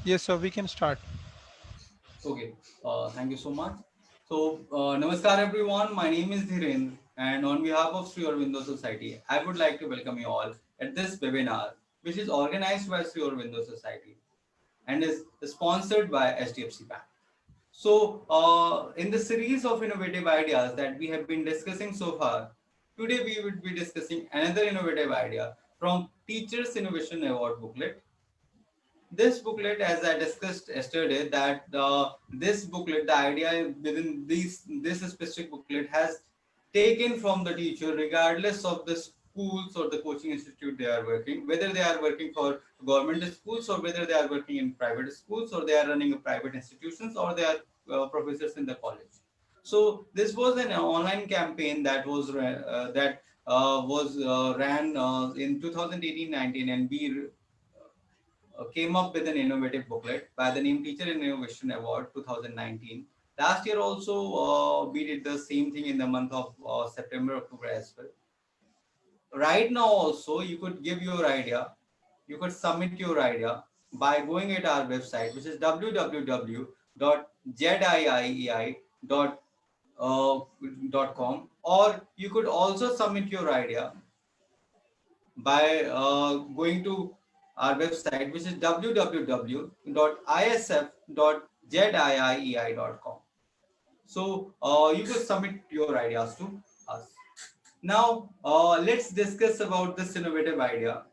Yes, so we can start. Okay, thank you so much. Namaskar everyone. My name is Dhirendra, and on behalf of Sri Aurobindo Society, I would like to welcome you all at this webinar, which is organized by Sri Aurobindo Society and is sponsored by HDFC Bank. In the series of innovative ideas that we have been discussing so far, today we would be discussing another innovative idea from Teachers Innovation Award booklet. This booklet, as I discussed yesterday, that this booklet, the idea within this specific booklet has taken from the teacher, regardless of the schools or the coaching institute they are working, whether they are working for government schools or whether they are working in private schools or they are running a private institutions or they are professors in the college. So this was an online campaign that was ran in 2018-19, and we came up with an innovative booklet by the name Teacher Innovation Award 2019. Last year also we did the same thing in the month of September, October as well. Right now also you could give your idea, you could submit your idea by going at our website, which is www.ziii.com, or you could also submit your idea by going to our website, which is www.isf.ziiei.com. So you could submit your ideas to us. Now let's discuss about this innovative idea,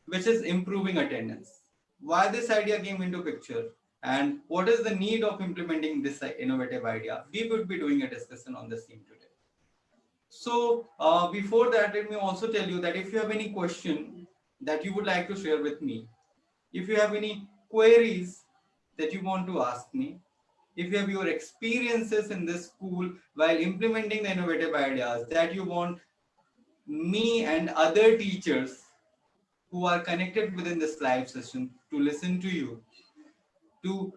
which is improving attendance. Why this idea came into picture and what is the need of implementing this innovative idea? We would be doing a discussion on the same today. So before that, let me also tell you that if you have any question that you would like to share with me, if you have any queries that you want to ask me, if you have your experiences in this school while implementing the innovative ideas that you want me and other teachers who are connected within this live session to listen to you, to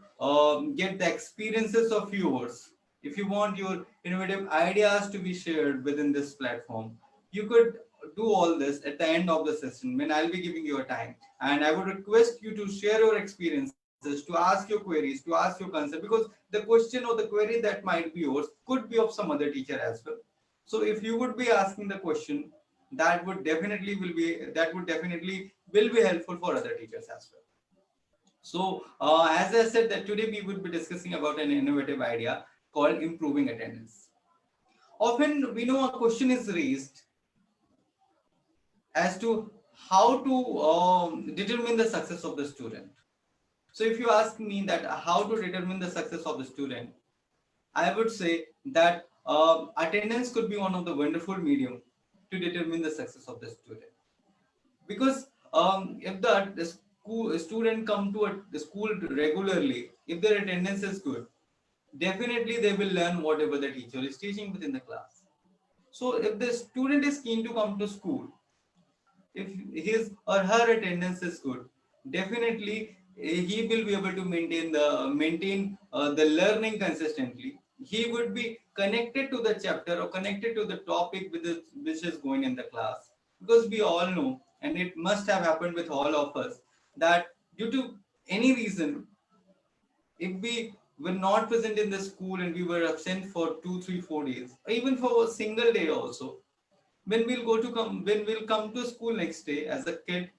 get the experiences of yours. If you want your innovative ideas to be shared within this platform, you could do all this at the end of the session when I'll be giving you a time. And I would request you to share your experiences, to ask your queries, to ask your concerns, because the question or the query that might be yours could be of some other teacher as well. So if you would be asking the question, that would definitely will be helpful for other teachers as well. So, as I said, that today we would be discussing about an innovative idea called improving attendance. Often, we know a question is raised as to how to determine the success of the student. So, if you ask me that how to determine the success of the student, I would say that attendance could be one of the wonderful medium to determine the success of the student. Because if the student come to the school regularly, if their attendance is good, definitely they will learn whatever the teacher is teaching within the class. So if the student is keen to come to school, if his or her attendance is good, definitely he will be able to maintain the learning consistently. He would be connected to the chapter or connected to the topic which is going in the class, because we all know, and it must have happened with all of us, that due to any reason, if we were not present in the school and we were absent for 2 3 4 days, or even for a single day also, when we'll come to school next day as a kid,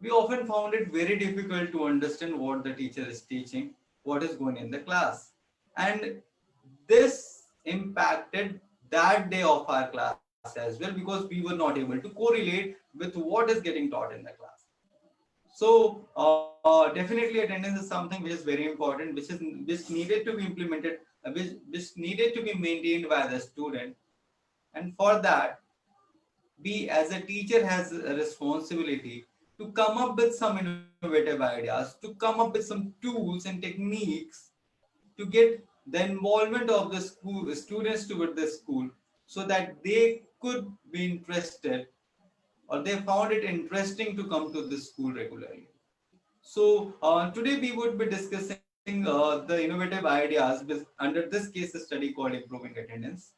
we often found it very difficult to understand what the teacher is teaching, what is going in the class. And this impacted that day of our class as well, because we were not able to correlate with what is getting taught in the class. So definitely attendance is something which is very important, which needed to be implemented, which needed to be maintained by the student. And for that, we as a teacher has a responsibility to come up with some innovative ideas, to come up with some tools and techniques to get the involvement of the school students toward the school, so that they could be interested or they found it interesting to come to this school regularly. So today we would be discussing the innovative ideas under this case study called improving attendance.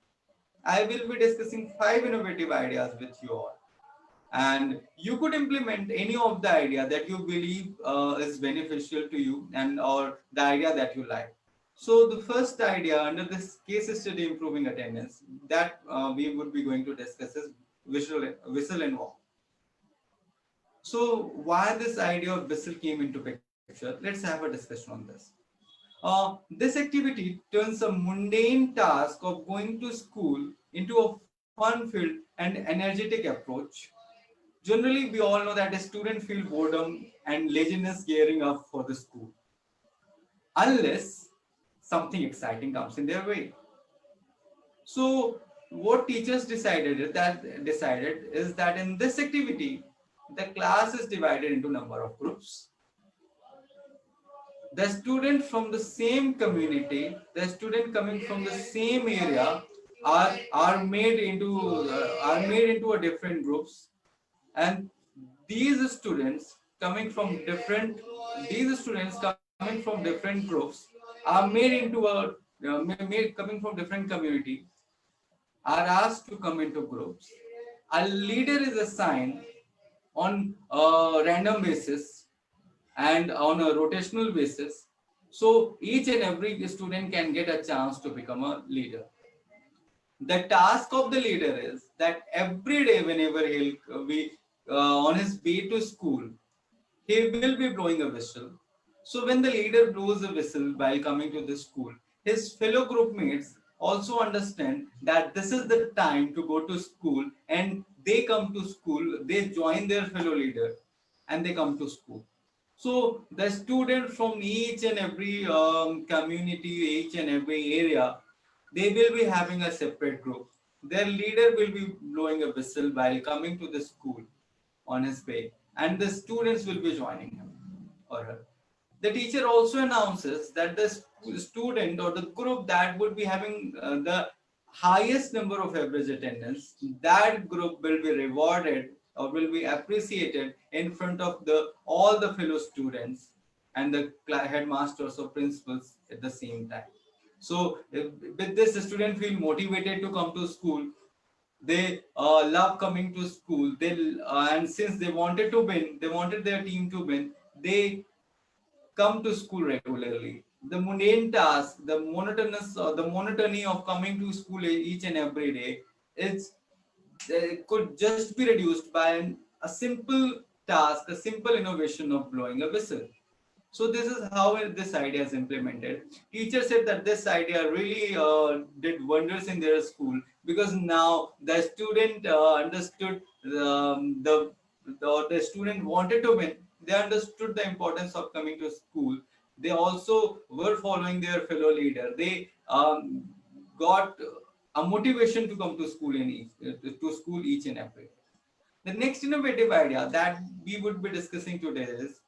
I will be discussing 5 innovative ideas with you all. and you could implement any of the idea that you believe is beneficial to you and or the idea that you like. So the first idea under this case study improving attendance that we would be going to discuss is whistle and walk. So why this idea of whistle came into picture? Let's have a discussion on this. This activity turns a mundane task of going to school into a fun-filled and energetic approach. Generally, we all know that a student feel boredom and laziness gearing up for the school, unless something exciting comes in their way. So, what teachers decided is that in this activity, the class is divided into number of groups. The student from the same community, the student coming from the same area, are made into a different groups, and these students coming from different groups are made into a coming from different community are asked to come into groups. A leader is assigned on a random basis and on a rotational basis. So each and every student can get a chance to become a leader. The task of the leader is that every day, whenever he'll be on his way to school, he will be blowing a whistle. So when the leader blows a whistle while coming to the school, his fellow group mates also understand that this is the time to go to school, and they come to school, they join their fellow leader and they come to school. So the student from each and every community, each and every area, they will be having a separate group. Their leader will be blowing a whistle while coming to the school on his way, and the students will be joining him or her. The teacher also announces that the student or the group that would be having the highest number of average attendance, that group will be rewarded or will be appreciated in front of the all the fellow students and the headmasters or principals at the same time. So with this, the student feel motivated to come to school. They love coming to school. And since they wanted to win, they wanted their team to win. They come to school regularly. The mundane task, the monotony of coming to school each and every day, it could just be reduced by a simple task, a simple innovation of blowing a whistle. So this is how this idea is implemented. Teacher said that this idea really did wonders in their school, because now the student understood the student wanted to win. They understood the importance of coming to school. They also were following their fellow leader. They got a motivation to come to school to school each and every day. The next innovative idea that we would be discussing today is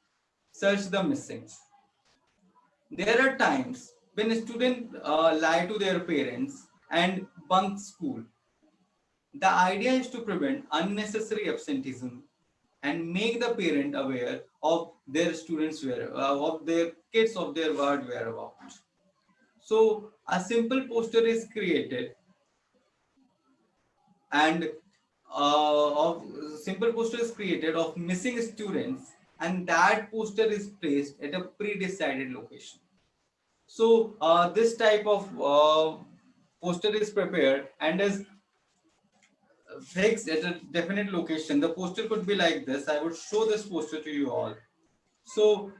search the missing. There are times when students lie to their parents and bunk school. The idea is to prevent unnecessary absenteeism and make the parent aware of their of their kids of their whereabouts. So a simple poster is created and of simple poster is created of missing students, and that poster is placed at a pre-decided location. So this type of poster is prepared and is fixed at a definite location. The poster could be like this. I would show this poster to you all. So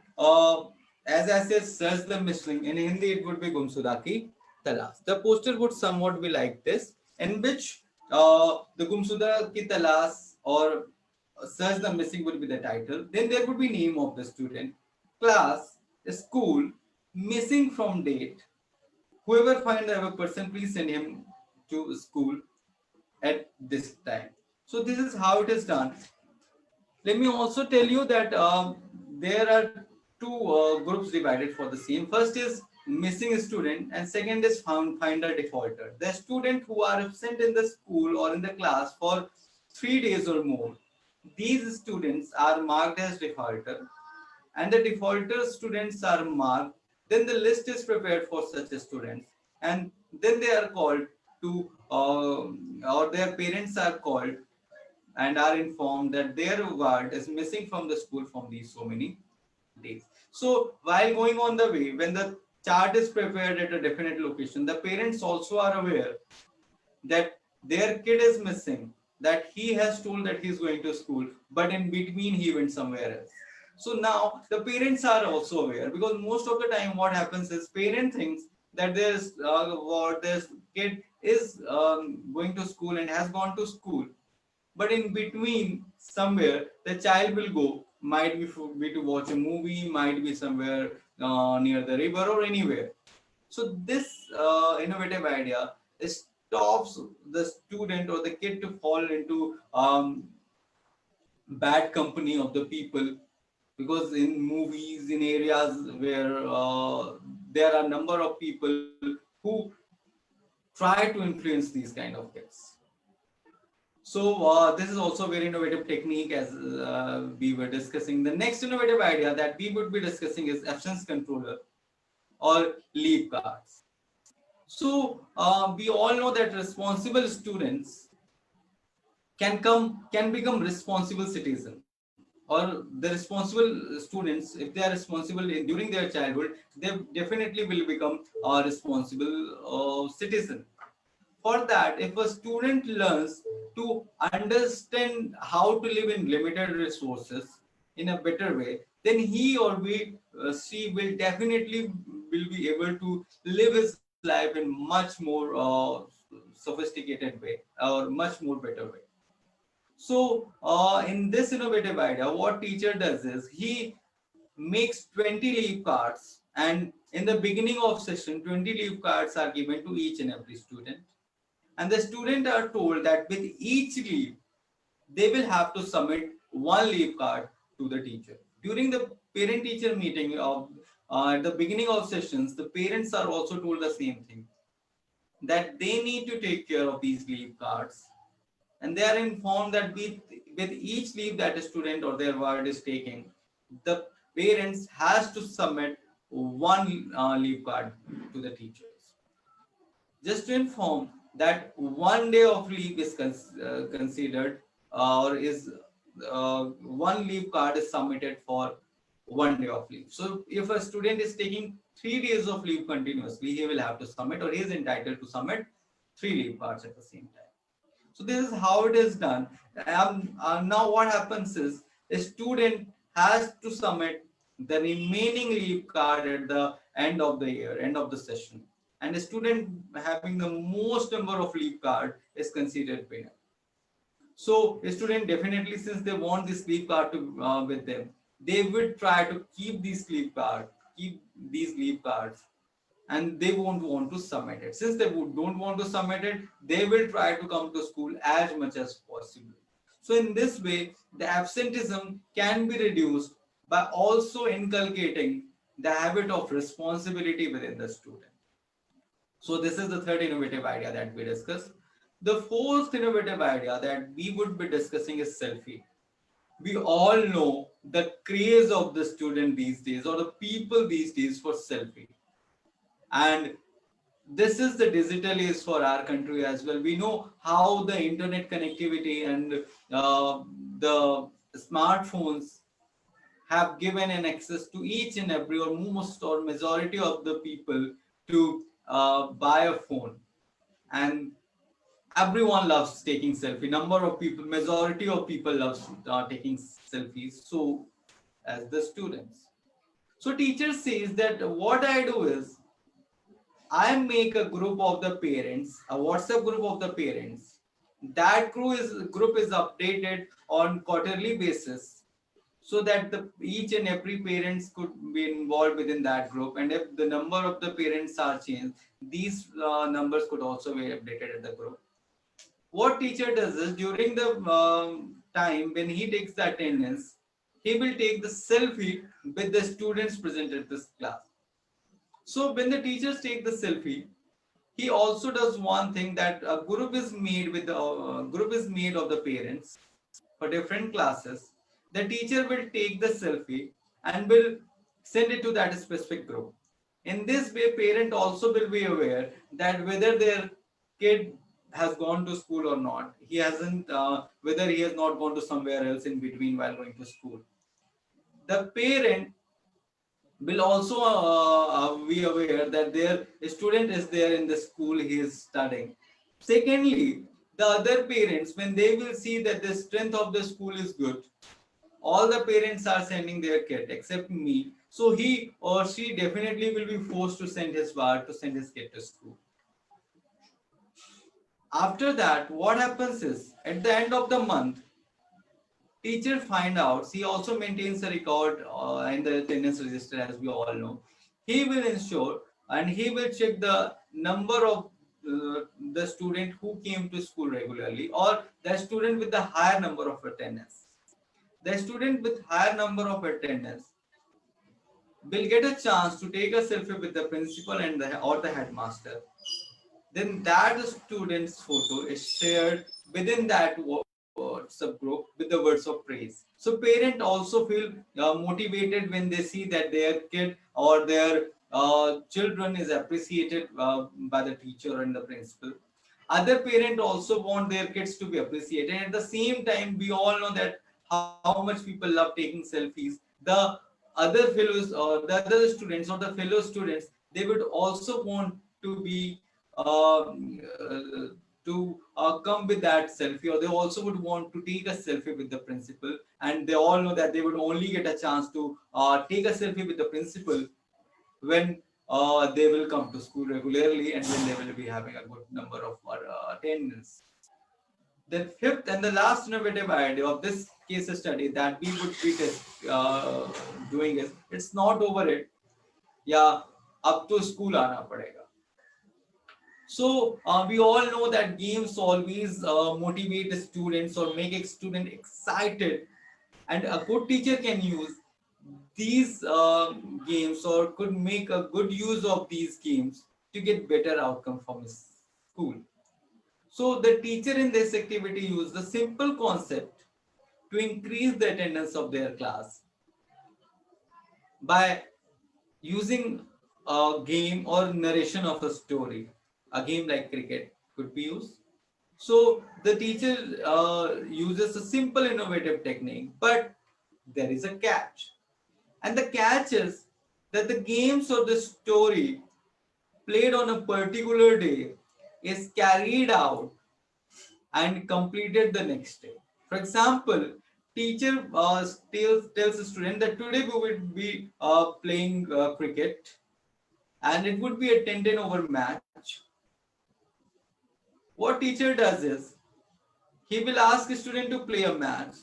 as I said, search the missing. In Hindi, it would be Gumshuda ki Talash. The poster would somewhat be like this, in which the Gumshuda ki Talash or search the missing would be the title. Then there would be name of the student, class, school, missing from date. Whoever find the person, please send him to school at this time. So this is how it is done. Let me also tell you that there are two groups divided for the same. First is missing student and second is finder defaulter. The student who are absent in the school or in the class for 3 days or more. These students are marked as defaulter, and the defaulter students are marked. Then the list is prepared for such students, and then they are called to or their parents are called and are informed that their ward is missing from the school from these so many days. So while going on the way, when the chart is prepared at a definite location, the parents also are aware that their kid is missing, that he has told that he's going to school, but in between he went somewhere else. So now the parents are also aware, because most of the time what happens is parent thinks that this kid is going to school and has gone to school, but in between somewhere the child will go, might be to watch a movie, might be somewhere near the river or anywhere. So this innovative idea stops the student or the kid to fall into bad company of the people, because in movies, in areas where there are number of people who try to influence these kind of kids. So this is also a very innovative technique, as we were discussing. The next innovative idea that we would be discussing is absence controller or leave cards. So we all know that responsible students can become responsible citizen, or the responsible students, if they are responsible during their childhood, they definitely will become a responsible citizen. For that, if a student learns to understand how to live in limited resources in a better way, then he or she will definitely will be able to live his life in much more sophisticated way, or much more better way. So in this innovative idea, what teacher does is he makes 20 leave cards, and in the beginning of session 20 leave cards are given to each and every student, and the students are told that with each leave they will have to submit one leave card to the teacher. During the parent teacher meeting of at the beginning of sessions, the parents are also told the same thing, that they need to take care of these leave cards, and they are informed that with each leave that a student or their ward is taking, the parents has to submit one leave card to the teachers. Just to inform that one day of leave is considered, or is one leave card is submitted for one day of leave. So if a student is taking 3 days of leave continuously, he will have to submit, or he is entitled to submit 3 leave cards at the same time. So this is how it is done. Now what happens is a student has to submit the remaining leave card at the end of the year, end of the session. And a student having the most number of leave card is considered winner. So a student definitely, since they want this leave card to with them, they would try to keep these leave cards, and they won't want to submit it. Since they don't want to submit it, they will try to come to school as much as possible. So in this way, the absenteeism can be reduced by also inculcating the habit of responsibility within the student. So this is the third innovative idea that we discussed. The fourth innovative idea that we would be discussing is selfie. We all know the craze of the student these days, or the people these days, for selfie. And this is the digital age for our country as well. We know how the internet connectivity and the smartphones have given an access to each and every, or most or majority of the people, to buy a phone. And everyone loves taking selfie. Number of people, majority of people loves taking selfies, so as the students. So teacher says that what I do is I make a group of the parents, a WhatsApp group of the parents. That group is updated on quarterly basis, so that the each and every parents could be involved within that group. And if the number of the parents are changed, these numbers could also be updated at the group. What teacher does is, during the time when he takes the attendance, he will take the selfie with the students present at this class. So when the teachers take the selfie, he also does one thing, that a group is made with the group is made of the parents for different classes. The teacher will take the selfie and will send it to that specific group. In this way, parent also will be aware that whether their kid has gone to school or not. He hasn't, whether he has not gone to somewhere else in between while going to school. The parent will also be aware that their student is there in the school he is studying. Secondly, the other parents, when they will see that the strength of the school is good, all the parents are sending their kid except me, so he or she definitely will be forced to send his kid to school. After that, what happens is at the end of the month, teacher find out. He also maintains a record in the attendance register, as we all know. He will ensure and he will check the number of the student who came to school regularly, or the student with the higher number of attendance. The student with higher number of attendance will get a chance to take a selfie with the principal and the or the headmaster. Then that student's photo is shared within that WhatsApp group with the words of praise. So parents also feel motivated when they see that their kid or their children is appreciated by the teacher and the principal. Other parents also want their kids to be appreciated. At the same time, we all know that how much people love taking selfies. The other fellows or the other students or the fellow students, they would also want to be come with that selfie, or they also would want to take a selfie with the principal, and they all know that they would only get a chance to take a selfie with the principal when they will come to school regularly and when they will be having a good number of attendance. The fifth and the last innovative idea of this case study that we would be doing is, it's not over it. Yeah, up to school आना पड़ेगा. So we all know that games always motivate the students or make a student excited, and a good teacher can use these games or could make a good use of these games to get better outcome from his school. So the teacher in this activity used the simple concept to increase the attendance of their class by using a game or narration of a story. A game like cricket could be used. So the teacher uses a simple innovative technique, but there is a catch. And the catch is that the games or the story played on a particular day is carried out and completed the next day. For example, teacher tells a student that today we will be playing cricket, and it would be a 10-10 over match. What teacher does is, he will ask a student to play a match,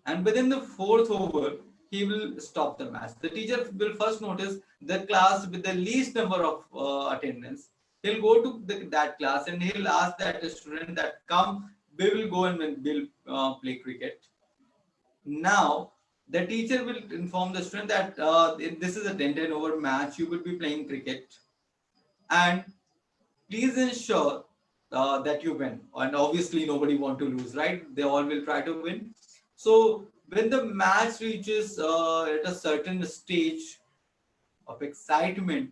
and within the fourth over, he will stop the match. The teacher will first notice the class with the least number of attendance. He'll go to that class and he'll ask that student that come, we will go and we'll play cricket. Now, the teacher will inform the student that this is a 10-10 over match, you will be playing cricket, and please ensure that you win. And obviously nobody want to lose, right? They all will try to win. So when the match reaches at a certain stage of excitement,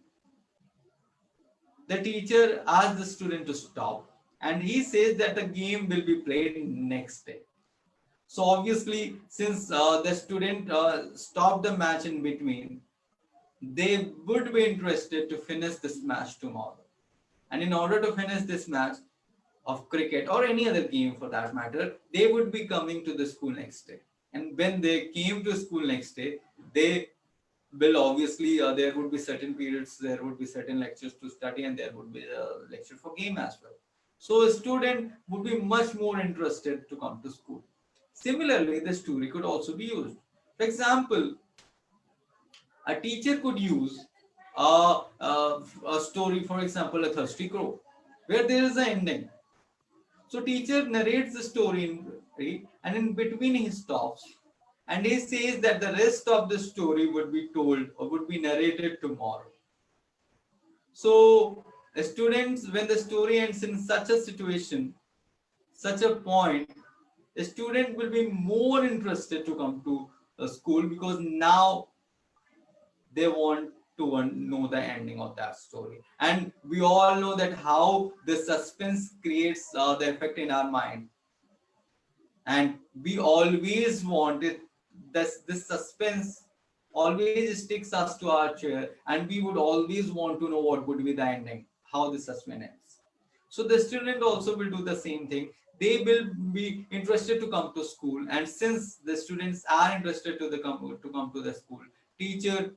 the teacher asks the student to stop, and he says that the game will be played next day. So obviously, since the student stopped the match in between, they would be interested to finish this match tomorrow. And in order to finish this match of cricket or any other game for that matter, they would be coming to the school next day. And when they came to school next day, they will obviously, there would be certain periods, there would be certain lectures to study, and there would be a lecture for game as well. So a student would be much more interested to come to school. Similarly, the story could also be used. For example, a teacher could use a story, for example, a thirsty crow, where there is an ending. So teacher narrates the story and in between he stops and he says that the rest of the story would be told or would be narrated tomorrow. So students, when the story ends in such a situation, such a point, a student will be more interested to come to a school because now they want to know the ending of that story. And we all know that how the suspense creates the effect in our mind, and we always want it. This suspense always sticks us to our chair, and we would always want to know what would be the ending, how the suspense ends. So the student also will do the same thing. They will be interested to come to school, and since the students are interested to come to the school, teacher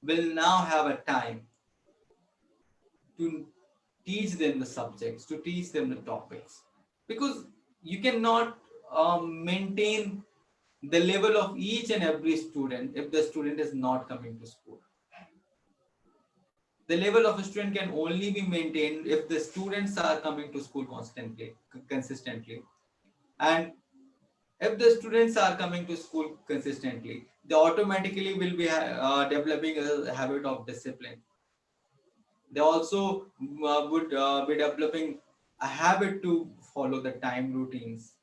will now have a time to teach them the subjects, to teach them the topics, because you cannot maintain the level of each and every student if the student is not coming to school. The level of a student can only be maintained if the students are coming to school constantly, consistently. And if the students are coming to school consistently, they automatically will be developing a habit of discipline. They also would be developing a habit to follow the time routines.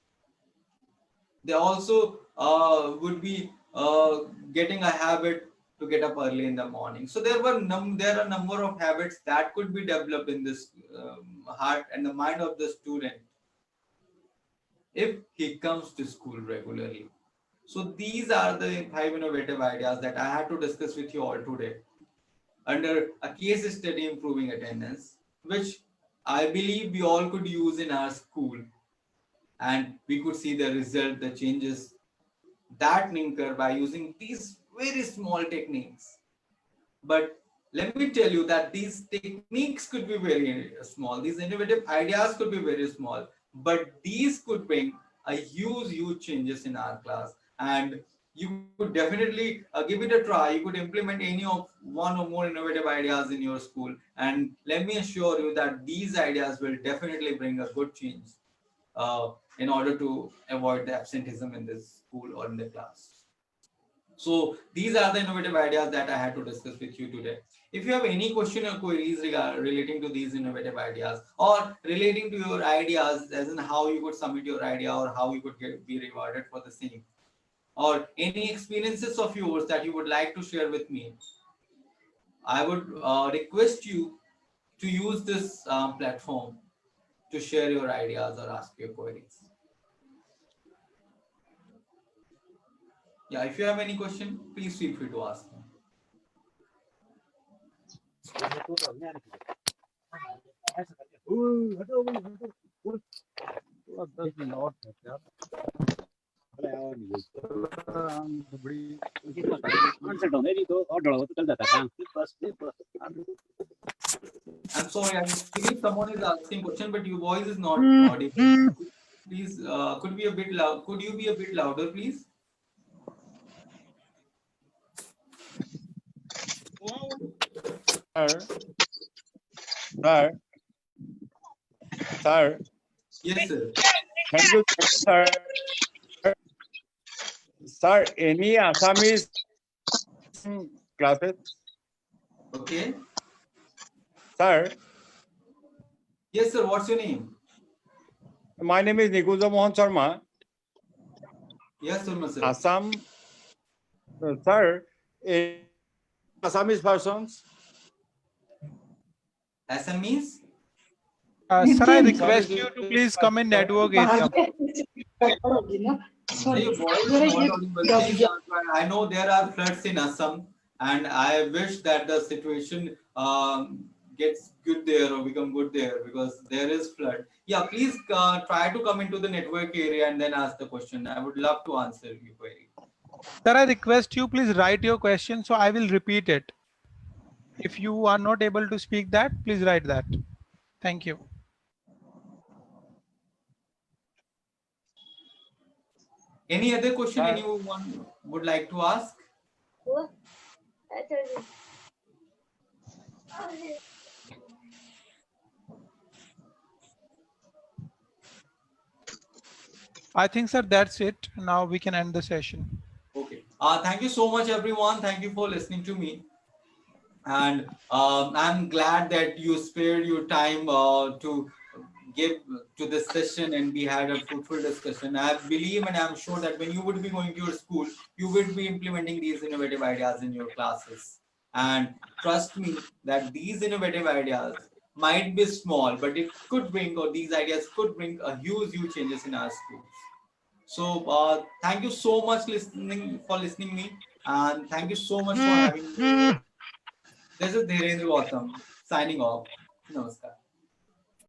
They also would be getting a habit to get up early in the morning. So there are a number of habits that could be developed in this heart and the mind of the student if he comes to school regularly. So these are the 5 innovative ideas that I had to discuss with you all today under a case study improving attendance, which I believe we all could use in our school, and we could see the result, the changes that incur by using these very small techniques. But let me tell you that these techniques could be very small, these innovative ideas could be very small, but these could bring a huge changes in our class. And you could definitely give it a try. You could implement any of one or more innovative ideas in your school, and let me assure you that these ideas will definitely bring a good change in order to avoid the absenteeism in this school or in the class. So these are the innovative ideas that I had to discuss with you today. If you have any question or queries relating to these innovative ideas, or relating to your ideas, as in how you could submit your idea or how you could be rewarded for the same, or any experiences of yours that you would like to share with me, I would request you to use this platform to share your ideas or ask your queries. Yeah, if you have any question, please feel free to ask me. I'm sorry, I believe someone is asking question, but your voice is not audible. Please, could be a bit loud. Could you be a bit louder, please? Sir, sir, sir, Yes, sir. can you check, sir? Sir, any Assamese classes? Okay. Sir, Yes, sir. What's your name? my name is Nikuja Mohan Sharma. Yes, sir, sir. Assam, sir, any Assamese persons? SMEs? Sir, I request you to please come in network area. So your voice is not audible. Please, I know there are floods in Assam, and I wish that the situation gets good there or become good there, because there is flood. Yeah, please try to come into the network area and then ask the question. I would love to answer your query. Sir, I request you please write your question, so I will repeat it. If you are not able to speak that, please write that. Thank you. Any other question anyone would like to ask? I think, sir, that's it. Now we can end the session. Okay. Thank you so much, everyone. Thank you for listening to me. And I'm glad that you spared your time to give to this session, and we had a fruitful discussion. I believe and I'm sure that when you would be going to your school, you would be implementing these innovative ideas in your classes. And trust me that these innovative ideas might be small, but it could bring, or these ideas could bring a huge changes in our schools. So thank you so much listening me, and thank you so much for having me. This is Dhirendra Gautam signing off. Namaskar.